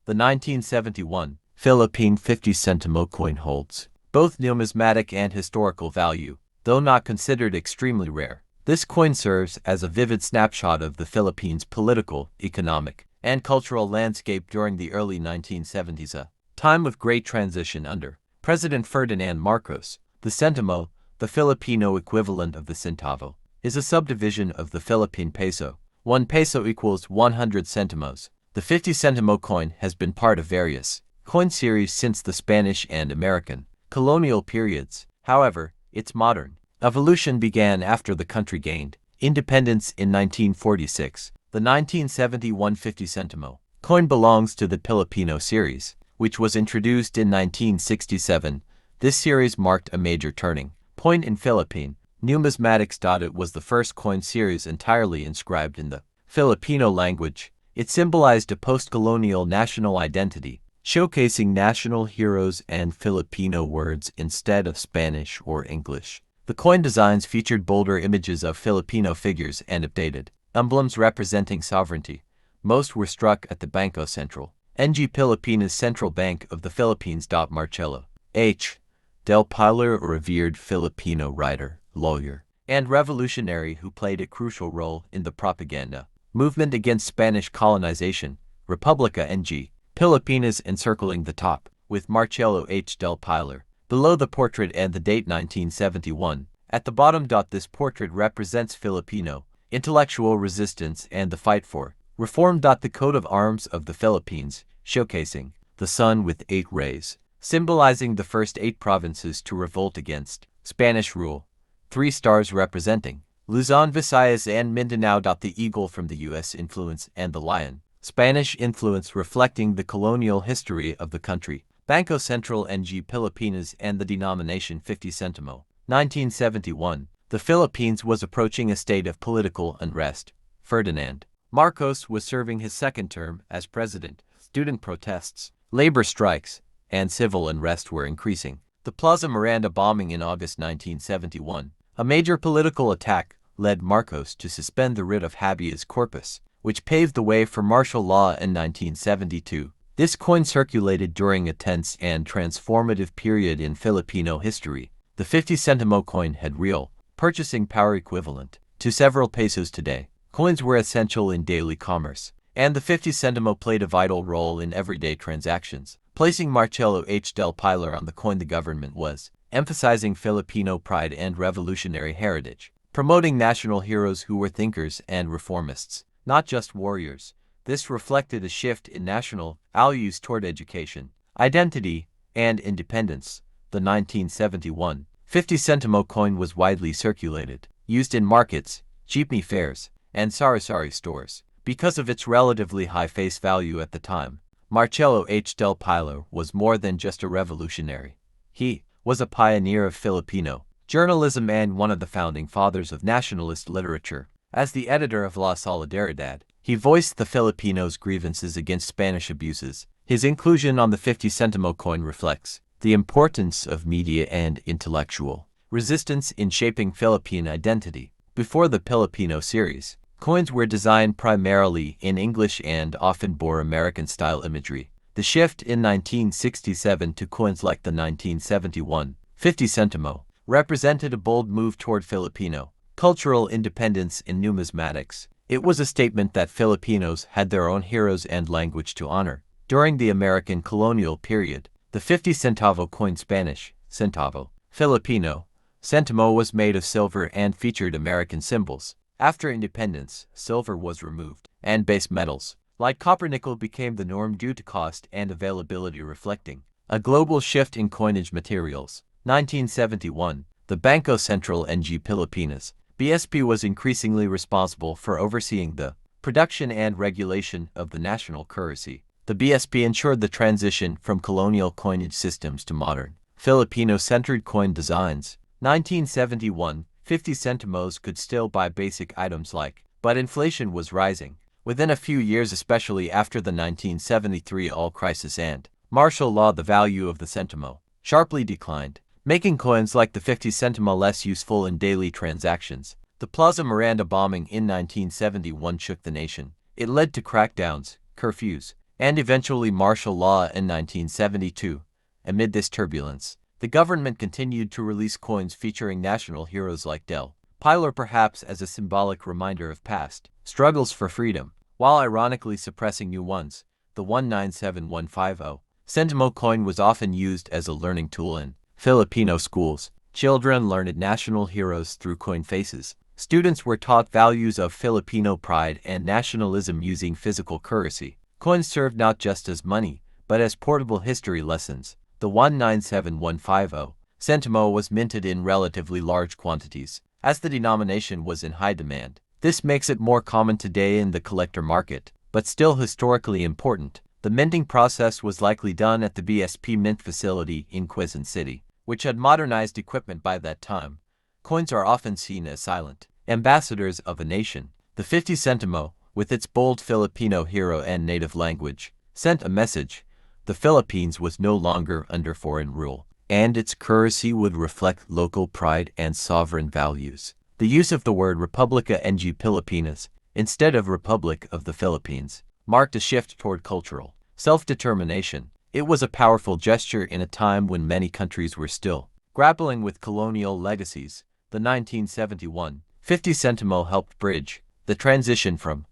the 1971 Philippine 50 Sentimo coin holds both numismatic and historical value, though not considered extremely rare. This coin serves as a vivid snapshot of the Philippines' political, economic, and cultural landscape during the early 1970s, a time of great transition under President Ferdinand Marcos. The Sentimo, the Filipino equivalent of the centavo, is a subdivision of the Philippine peso. 1 peso equals 100 centimos. The 50 Sentimo coin has been part of various coin series since the Spanish and American colonial periods. However, its modern evolution began after the country gained independence in 1946. The 1971 50 Sentimo coin belongs to the Pilipino Series, which was introduced in 1967. This series marked a major turning point in Philippine numismatics. It was the first coin series entirely inscribed in the Filipino language. It symbolized a post-colonial national identity, showcasing national heroes and Filipino words instead of Spanish or English. The coin designs featured bolder images of Filipino figures and updated emblems representing sovereignty. Most were struck at the Bangko Sentral ng Pilipinas, Central Bank of the Philippines. Marcelo H. del Pilar, a revered Filipino writer, lawyer, and revolutionary who played a crucial role in the propaganda movement against Spanish colonization. Republica ng Pilipinas encircling the top, with Marcelo H. del Pilar below the portrait and the date 1971 at the bottom. This portrait represents Filipino intellectual resistance and the fight for reform. The coat of arms of the Philippines, showcasing the sun with 8 rays, symbolizing the first 8 provinces to revolt against Spanish rule. 3 stars representing Luzon, Visayas, and Mindanao. The eagle from the U.S. influence and the lion, Spanish influence, reflecting the colonial history of the country. Bangko Sentral ng Pilipinas and the denomination 50 Sentimo. 1971. The Philippines was approaching a state of political unrest. Ferdinand Marcos was serving his second term as president. Student protests, labor strikes, and civil unrest were increasing. The Plaza Miranda bombing in August 1971, a major political attack, led Marcos to suspend the writ of habeas corpus, which paved the way for martial law in 1972. This coin circulated during a tense and transformative period in Filipino history. The 50 Sentimo coin had real purchasing power equivalent to several pesos today. Coins were essential in daily commerce, and the 50 Sentimo played a vital role in everyday transactions. Placing Marcelo H. del Pilar on the coin, the government was emphasizing Filipino pride and revolutionary heritage, promoting national heroes who were thinkers and reformists, not just warriors. This reflected a shift in national values toward education, identity, and independence. The 1971 50 Sentimo coin was widely circulated, used in markets, jeepney fairs, and sari-sari stores. Because of its relatively high face value at the time, Marcelo H. del Pilar was more than just a revolutionary. He was a pioneer of Filipino journalism and one of the founding fathers of nationalist literature. As the editor of La Solidaridad, he voiced the Filipinos' grievances against Spanish abuses. His inclusion on the 50 Sentimo coin reflects the importance of media and intellectual resistance in shaping Philippine identity. Before the Filipino Series, coins were designed primarily in English and often bore American-style imagery. The shift in 1967 to coins like the 1971 50 Sentimo represented a bold move toward Filipino cultural independence in numismatics. It was a statement that Filipinos had their own heroes and language to honor. During the American colonial period, the 50 centavo coin, Spanish centavo, Filipino Sentimo, was made of silver and featured American symbols. After independence, silver was removed, and base metals like copper-nickel became the norm due to cost and availability, reflecting a global shift in coinage materials. 1971. The Bangko Sentral ng Pilipinas (BSP) was increasingly responsible for overseeing the production and regulation of the national currency. The BSP ensured the transition from colonial coinage systems to modern, Filipino-centered coin designs. 1971. 50 centimos could still buy basic items but inflation was rising. Within a few years, especially after the 1973 oil crisis and martial law, the value of the centimo sharply declined, making coins like the 50 Sentimo less useful in daily transactions. The Plaza Miranda bombing in 1971 shook the nation. It led to crackdowns, curfews, and eventually martial law in 1972. Amid this turbulence, the government continued to release coins featuring national heroes like Del Pilar, perhaps as a symbolic reminder of past struggles for freedom, while ironically suppressing new ones. The 197150 Sentimo coin was often used as a learning tool in Filipino schools. Children learned national heroes through coin faces. Students were taught values of Filipino pride and nationalism using physical currency. Coins served not just as money, but as portable history lessons. The 197150 Sentimo was minted in relatively large quantities, as the denomination was in high demand. This makes it more common today in the collector market, but still historically important. The minting process was likely done at the BSP Mint facility in Quezon City, which had modernized equipment by that time. Coins are often seen as silent ambassadors of a nation. The 50 Sentimo, with its bold Filipino hero and native language, sent a message. The Philippines was no longer under foreign rule, and its currency would reflect local pride and sovereign values. The use of the word Republica ng Pilipinas instead of Republic of the Philippines marked a shift toward cultural self-determination. It was a powerful gesture in a time when many countries were still grappling with colonial legacies. The 1971 50 Sentimo helped bridge the transition from